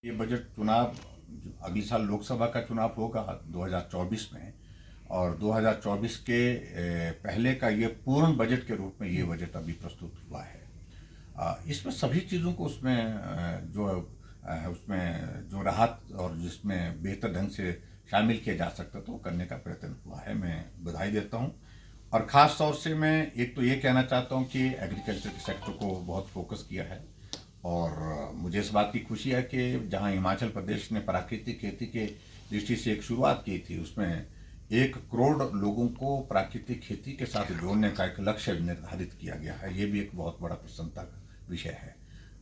ये बजट चुनाव अगले साल लोकसभा का चुनाव होगा 2024 में, और 2024 के पहले का ये पूर्ण बजट के रूप में ये बजट अभी प्रस्तुत हुआ है। इसमें सभी चीज़ों को उसमें जो राहत और जिसमें बेहतर ढंग से शामिल किया जा सकता तो करने का प्रयत्न हुआ है। मैं बधाई देता हूँ। और ख़ास तौर से मैं एक तो ये कहना चाहता हूँ कि एग्रीकल्चर के सेक्टर को बहुत फोकस किया है, और मुझे इस बात की खुशी है कि जहां हिमाचल प्रदेश ने प्राकृतिक खेती के दृष्टि से एक शुरुआत की थी, उसमें 1 करोड़ लोगों को प्राकृतिक खेती के साथ जोड़ने का एक लक्ष्य निर्धारित किया गया है। ये भी एक बहुत बड़ा प्रसन्नता का विषय है।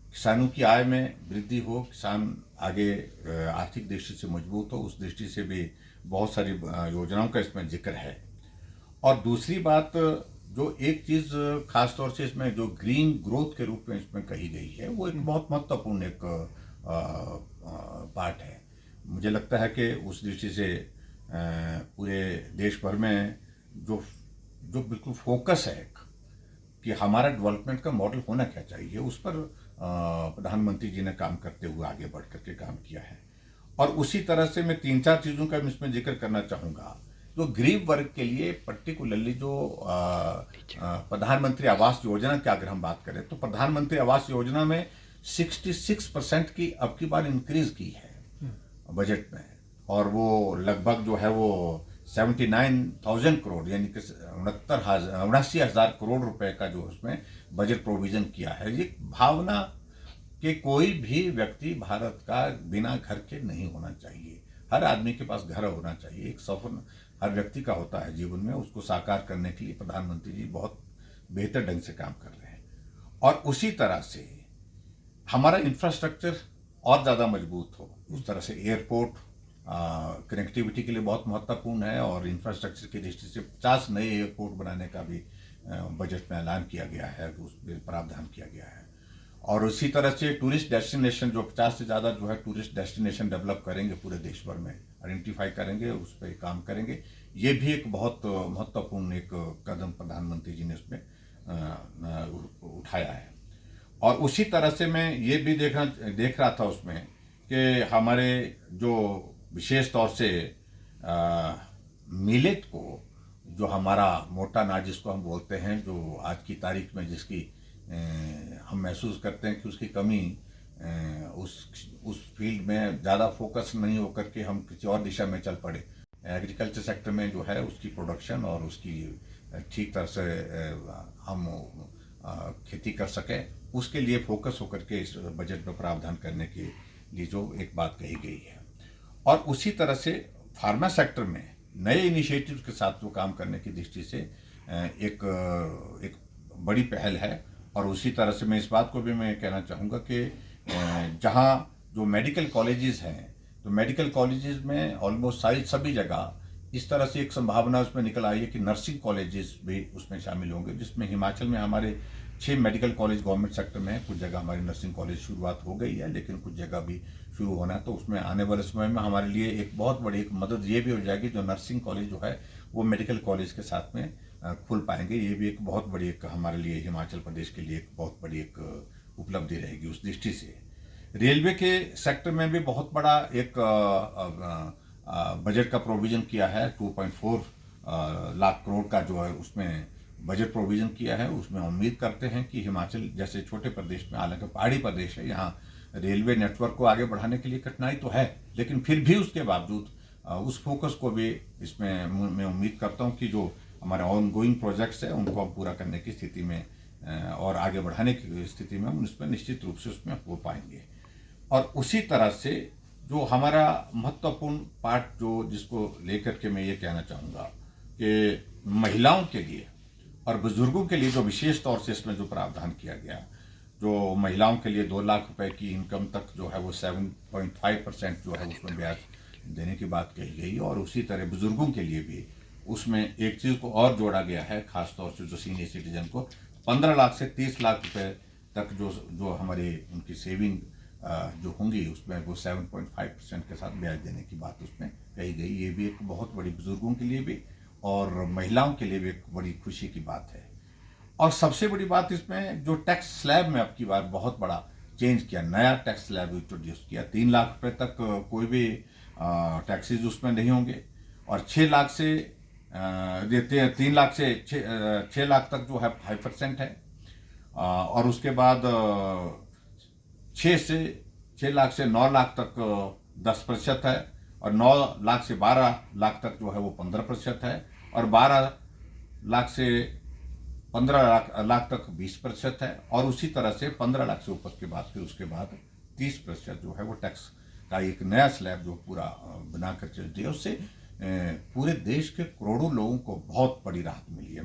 किसानों की आय में वृद्धि हो, किसान आगे आर्थिक दृष्टि से मजबूत हो, उस दृष्टि से भी बहुत सारी योजनाओं का इसमें जिक्र है। और दूसरी बात, जो एक चीज़ खास तौर से इसमें जो ग्रीन ग्रोथ के रूप में इसमें कही गई है, वो एक बहुत महत्वपूर्ण एक पार्ट है। मुझे लगता है कि उस दृष्टि से पूरे देश भर में जो जो बिल्कुल फोकस है कि हमारा डेवलपमेंट का मॉडल होना क्या चाहिए, उस पर प्रधानमंत्री जी ने काम करते हुए आगे बढ़ करके काम किया है। और उसी तरह से मैं 3-4 चीज़ों का इसमें जिक्र करना चाहूँगा। जो गरीब वर्ग के लिए पर्टिकुलरली जो प्रधानमंत्री आवास योजना की अगर हम बात करें तो प्रधानमंत्री आवास योजना में 66% की अब की बार इंक्रीज की है बजट में, और वो लगभग जो है वो 79,000 करोड़ यानी कि 79,000 करोड़ रुपए का जो उसमें बजट प्रोविजन किया है। ये भावना कि कोई भी व्यक्ति भारत का बिना घर के नहीं होना चाहिए। हर आदमी के पास घर होना चाहिए। एक सपना हर व्यक्ति का होता है जीवन में, उसको साकार करने के लिए प्रधानमंत्री जी बहुत बेहतर ढंग से काम कर रहे हैं। और उसी तरह से हमारा इंफ्रास्ट्रक्चर और ज़्यादा मजबूत हो, उस तरह से एयरपोर्ट कनेक्टिविटी के लिए बहुत महत्वपूर्ण है, और इंफ्रास्ट्रक्चर की दृष्टि से 50 नए एयरपोर्ट बनाने का भी बजट में ऐलान किया गया है, उसमें प्रावधान किया गया है। और उसी तरह से टूरिस्ट डेस्टिनेशन, जो 50 से ज़्यादा जो है टूरिस्ट डेस्टिनेशन डेवलप करेंगे पूरे देश भर में, आइडेंटिफाई करेंगे, उस पर काम करेंगे। ये भी एक बहुत महत्वपूर्ण एक कदम प्रधानमंत्री जी ने उसमें उठाया है। और उसी तरह से मैं ये भी देख रहा था उसमें कि हमारे जो विशेष तौर से मिलेट को, जो हमारा मोटा अनाज जिसको हम बोलते हैं, जो आज की तारीख में जिसकी हम महसूस करते हैं कि उसकी कमी, उस फील्ड में ज़्यादा फोकस नहीं होकर के हम किसी और दिशा में चल पड़े। एग्रीकल्चर सेक्टर में जो है उसकी प्रोडक्शन और उसकी ठीक तरह से हम खेती कर सकें, उसके लिए फोकस होकर के इस बजट में प्रावधान करने के लिए जो एक बात कही गई है। और उसी तरह से फार्मा सेक्टर में नए इनिशिएटिव्स के साथ जो काम करने की दृष्टि से एक बड़ी पहल है। और उसी तरह से मैं इस बात को भी मैं कहना चाहूँगा कि जहाँ जो मेडिकल कॉलेजेस हैं, तो मेडिकल कॉलेजेस में ऑलमोस्ट सभी जगह इस तरह से एक संभावना उसमें निकल आई है कि नर्सिंग कॉलेजेस भी उसमें शामिल होंगे, जिसमें हिमाचल में हमारे 6 मेडिकल कॉलेज गवर्नमेंट सेक्टर में है। कुछ जगह हमारी नर्सिंग कॉलेज शुरुआत हो गई है, लेकिन कुछ जगह भी शुरू होना है। तो उसमें आने वाले समय में हमारे लिए एक बहुत बड़ी एक मदद ये भी हो जाएगी, जो नर्सिंग कॉलेज जो है वो मेडिकल कॉलेज के साथ में खुल पाएंगे। ये भी एक बहुत बड़ी एक हमारे लिए हिमाचल प्रदेश के लिए एक बहुत बड़ी एक उपलब्धि रहेगी। उस दृष्टि से रेलवे के सेक्टर में भी बहुत बड़ा एक बजट का प्रोविजन किया है। 2.4 लाख करोड़ का जो है उसमें बजट प्रोविजन किया है। उसमें उम्मीद करते हैं कि हिमाचल जैसे छोटे प्रदेश में, हालांकि पहाड़ी प्रदेश है, यहाँ रेलवे नेटवर्क को आगे बढ़ाने के लिए कठिनाई तो है, लेकिन फिर भी उसके बावजूद उस फोकस को भी इसमें मैं उम्मीद करता हूँ कि जो हमारे ऑन गोइंग प्रोजेक्ट्स है उनको हम पूरा करने की स्थिति में और आगे बढ़ाने की स्थिति में हम उसमें निश्चित रूप से उसमें हो पाएंगे। और उसी तरह से जो हमारा महत्वपूर्ण पार्ट जो जिसको लेकर के मैं ये कहना चाहूँगा कि महिलाओं के लिए और बुजुर्गों के लिए जो विशेष तौर से इसमें जो प्रावधान किया गया, जो महिलाओं के लिए 2 लाख रुपए की इनकम तक जो है वो 7.5% जो है उसमें ब्याज देने की बात कही गई। और उसी तरह बुजुर्गों के लिए भी उसमें एक चीज़ को और जोड़ा गया है, खास तौर से जो सीनियर सिटीजन को 15 लाख से 30 लाख रुपए तक जो हमारे उनकी सेविंग जो होंगी उसमें वो 7.5% के साथ ब्याज देने की बात उसमें कही गई। ये भी एक बहुत बड़ी बुजुर्गों के लिए भी और महिलाओं के लिए भी एक बड़ी खुशी की बात है। और सबसे बड़ी बात इसमें जो टैक्स स्लैब में अब की बार बहुत बड़ा चेंज किया, नया टैक्स स्लैब इंट्रोड्यूस किया। 3 लाख रुपए तक कोई भी टैक्सेज उसमें नहीं होंगे, और 6 लाख से देते हैं, 3 लाख से 6 लाख तक जो है 5% है, और उसके बाद 6 लाख से 9 लाख तक 10% है, और 9 लाख से 12 लाख तक जो है वो 15% है, और 12 लाख से 15 लाख तक 20% है, और उसी तरह से 15 लाख से ऊपर के बाद फिर उसके बाद 30% जो है वो टैक्स का एक नया स्लैब जो पूरा बनाकर चलती है। उससे पूरे देश के करोड़ों लोगों को बहुत बड़ी राहत मिली है।